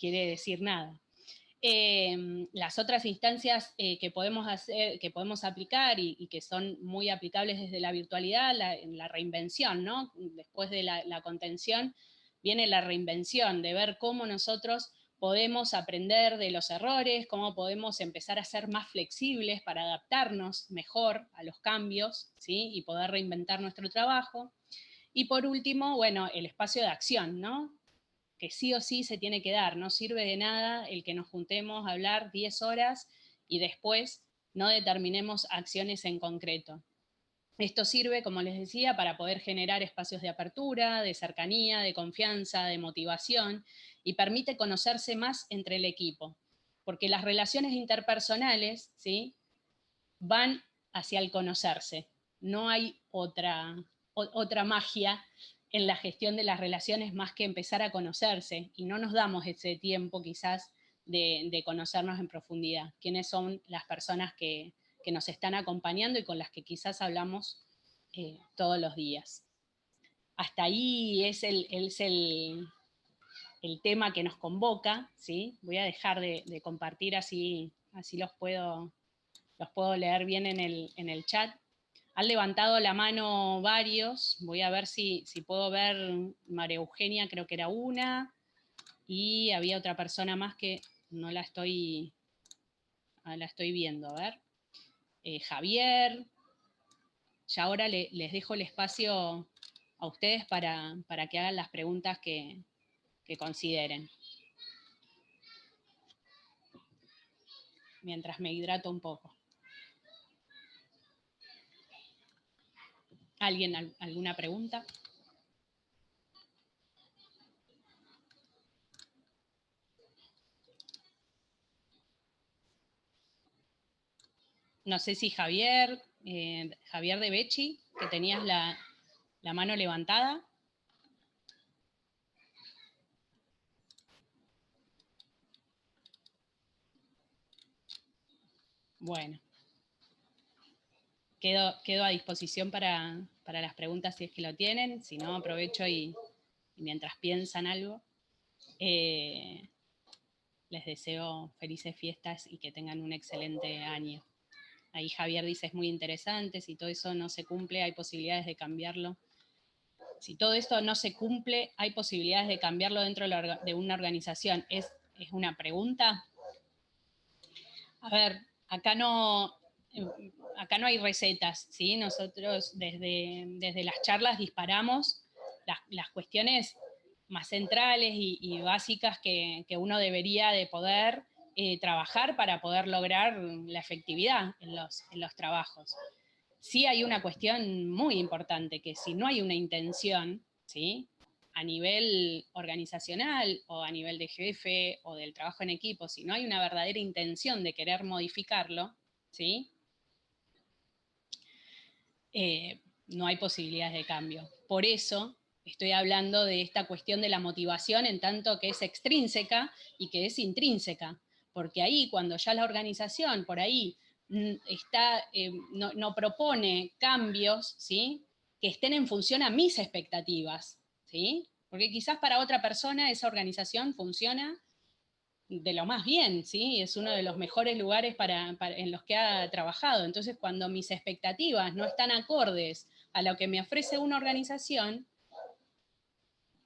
decir nada. Las otras instancias que podemos hacer, que podemos aplicar y que son muy aplicables desde la virtualidad, la reinvención, ¿no? Después de la contención viene la reinvención, de ver cómo nosotros podemos aprender de los errores, cómo podemos empezar a ser más flexibles para adaptarnos mejor a los cambios, ¿sí? Y poder reinventar nuestro trabajo. Y por último, bueno, el espacio de acción, ¿no? Que sí o sí se tiene que dar. No sirve de nada el que nos juntemos a hablar 10 horas y después no determinemos acciones en concreto. Esto sirve, como les decía, para poder generar espacios de apertura, de cercanía, de confianza, de motivación y permite conocerse más entre el equipo. Porque las relaciones interpersonales, ¿sí? Van hacia el conocerse. No hay otra magia en la gestión de las relaciones más que empezar a conocerse y no nos damos ese tiempo quizás de conocernos en profundidad. ¿Quiénes son las personas que nos están acompañando y con las que quizás hablamos todos los días? Hasta ahí es el tema que nos convoca, ¿sí? Voy a dejar de compartir así los puedo leer bien en el chat. Han levantado la mano varios, voy a ver si puedo ver María Eugenia, creo que era una, y había otra persona más que no la estoy viendo, a ver. Javier, ya ahora les dejo el espacio a ustedes para que hagan las preguntas que consideren. Mientras me hidrato un poco. ¿Alguien, alguna pregunta? No sé si Javier de Becci, que tenías la mano levantada. Bueno. Quedo a disposición para las preguntas si es que lo tienen. Si no, aprovecho y mientras piensan algo, les deseo felices fiestas y que tengan un excelente año. Ahí Javier dice, es muy interesante, si todo eso no se cumple, hay posibilidades de cambiarlo. Si todo esto no se cumple, hay posibilidades de cambiarlo dentro de una organización. ¿Es una pregunta? A ver, acá no hay recetas, ¿sí? Nosotros desde las charlas disparamos las cuestiones más centrales y básicas que uno debería de poder trabajar para poder lograr la efectividad en los trabajos. Sí hay una cuestión muy importante, que si no hay una intención, ¿sí? A nivel organizacional o a nivel de jefe o del trabajo en equipo, si no hay una verdadera intención de querer modificarlo, ¿sí? No hay posibilidades de cambio. Por eso estoy hablando de esta cuestión de la motivación en tanto que es extrínseca y que es intrínseca, porque ahí cuando ya la organización por ahí no propone cambios, ¿sí? Que estén en función a mis expectativas, ¿sí? Porque quizás para otra persona esa organización funciona de lo más bien, ¿sí? Es uno de los mejores lugares en los que ha trabajado. Entonces, cuando mis expectativas no están acordes a lo que me ofrece una organización,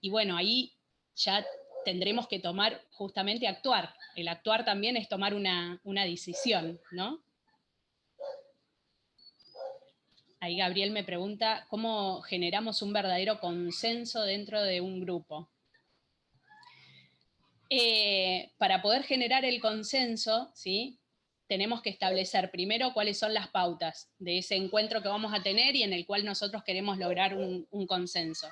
y bueno, ahí ya tendremos que tomar, justamente actuar. El actuar también es tomar una decisión, ¿no? Ahí Gabriel me pregunta, ¿cómo generamos un verdadero consenso dentro de un grupo? Para poder generar el consenso, ¿sí? Tenemos que establecer primero cuáles son las pautas de ese encuentro que vamos a tener y en el cual nosotros queremos lograr un consenso.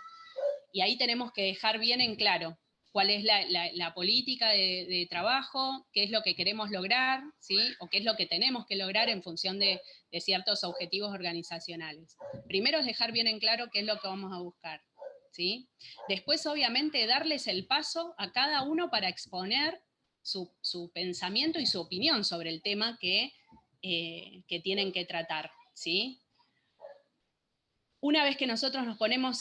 Y ahí tenemos que dejar bien en claro cuál es la política de trabajo, qué es lo que queremos lograr, ¿sí? O qué es lo que tenemos que lograr en función de ciertos objetivos organizacionales. Primero es dejar bien en claro qué es lo que vamos a buscar, ¿sí? Después, obviamente, darles el paso a cada uno para exponer su pensamiento y su opinión sobre el tema que tienen que tratar, ¿sí? Una vez que nosotros nos ponemos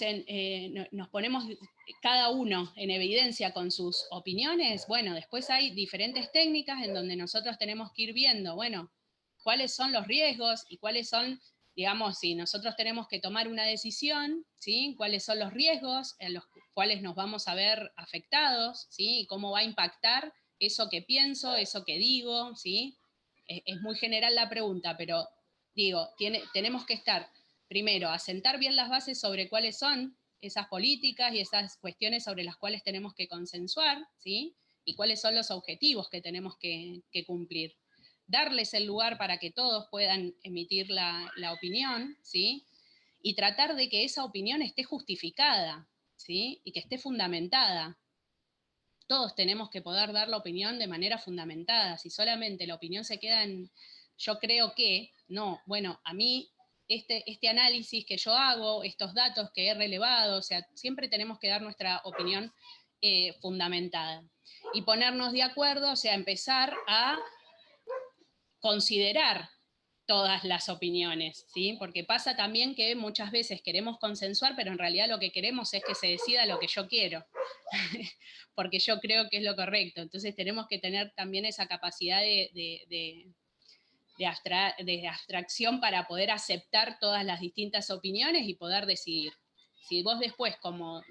cada uno en evidencia con sus opiniones, bueno, después hay diferentes técnicas en donde nosotros tenemos que ir viendo, bueno, cuáles son los riesgos y cuáles son, digamos, si nosotros tenemos que tomar una decisión, ¿sí? Cuáles son los riesgos en los cuales nos vamos a ver afectados, ¿sí? Y cómo va a impactar eso que pienso, eso que digo, ¿sí? Es muy general la pregunta, pero digo, tenemos que estar primero, asentar bien las bases sobre cuáles son esas políticas y esas cuestiones sobre las cuales tenemos que consensuar, ¿sí? Y cuáles son los objetivos que tenemos que cumplir. Darles el lugar para que todos puedan emitir la opinión, ¿sí? Y tratar de que esa opinión esté justificada, ¿sí? Y que esté fundamentada. Todos tenemos que poder dar la opinión de manera fundamentada. Si solamente la opinión se queda en yo creo que, no, bueno, a mí este análisis que yo hago, estos datos que he relevado, o sea, siempre tenemos que dar nuestra opinión fundamentada. Y ponernos de acuerdo, o sea, empezar a considerar todas las opiniones, ¿sí? Porque pasa también que muchas veces queremos consensuar, pero en realidad lo que queremos es que se decida lo que yo quiero, porque yo creo que es lo correcto. Entonces tenemos que tener también esa capacidad de abstracción para poder aceptar todas las distintas opiniones y poder decidir. Si vos después, como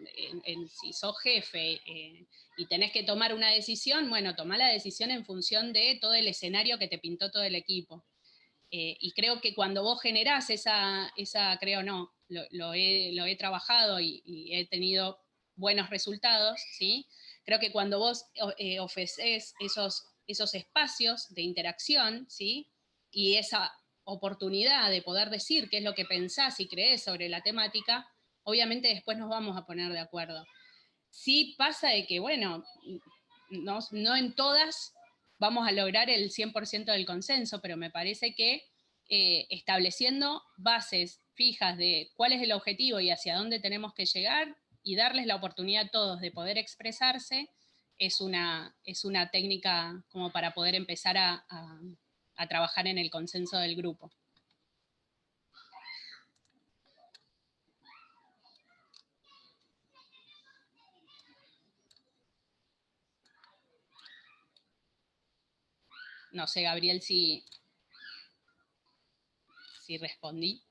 si sos jefe y tenés que tomar una decisión, bueno, tomá la decisión en función de todo el escenario que te pintó todo el equipo. Y creo que cuando vos generás creo no, lo he trabajado y he tenido buenos resultados, ¿sí? Creo que cuando vos ofreces esos espacios de interacción, ¿sí? Y esa oportunidad de poder decir qué es lo que pensás y creés sobre la temática, obviamente después nos vamos a poner de acuerdo. Sí pasa de que, bueno, no en todas vamos a lograr el 100% del consenso, pero me parece que estableciendo bases fijas de cuál es el objetivo y hacia dónde tenemos que llegar y darles la oportunidad a todos de poder expresarse es una técnica como para poder empezar a trabajar en el consenso del grupo. No sé, Gabriel, si respondí.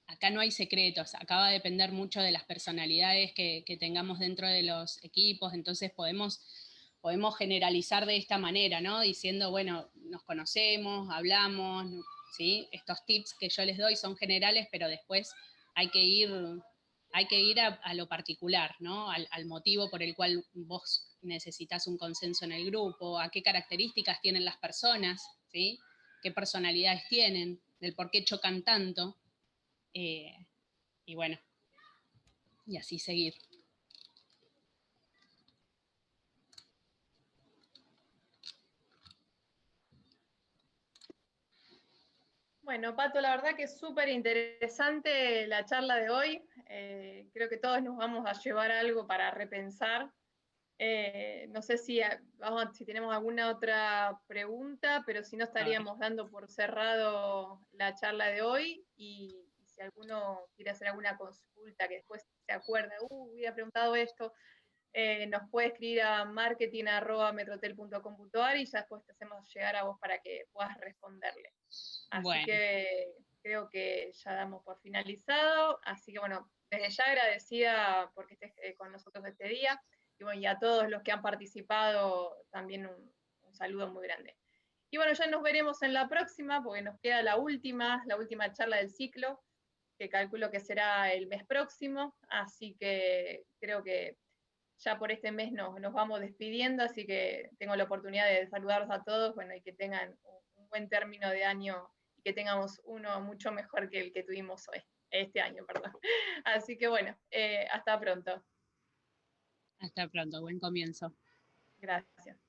Acá no hay secretos, acá va a depender mucho de las personalidades que tengamos dentro de los equipos, entonces podemos generalizar de esta manera, ¿no? Diciendo, bueno, nos conocemos, hablamos, ¿sí? Estos tips que yo les doy son generales, pero después hay que ir a lo particular, ¿no? Al motivo por el cual vos necesitas un consenso en el grupo, a qué características tienen las personas, ¿sí? Qué personalidades tienen, del por qué chocan tanto. Y bueno, y así seguir. Bueno, Pato, la verdad que es súper interesante la charla de hoy. Creo que todos nos vamos a llevar algo para repensar. No sé si tenemos alguna otra pregunta, pero si no estaríamos dando por cerrado la charla de hoy y si alguno quiere hacer alguna consulta que después se acuerda, hubiera preguntado esto, nos puede escribir a marketing@metrotel.com.ar y ya después te hacemos llegar a vos para que puedas responderle. Así que creo que ya damos por finalizado. Así que bueno, desde ya agradecida porque estés con nosotros este día. Y bueno, y a todos los que han participado también un saludo muy grande. Y bueno, ya nos veremos en la próxima, porque nos queda la última charla del ciclo, que calculo que será el mes próximo, así que creo que ya por este mes nos vamos despidiendo, así que tengo la oportunidad de saludarlos a todos, bueno, y que tengan un buen término de año y que tengamos uno mucho mejor que el que tuvimos hoy, este año, perdón. Así que bueno, hasta pronto. Hasta pronto, buen comienzo. Gracias.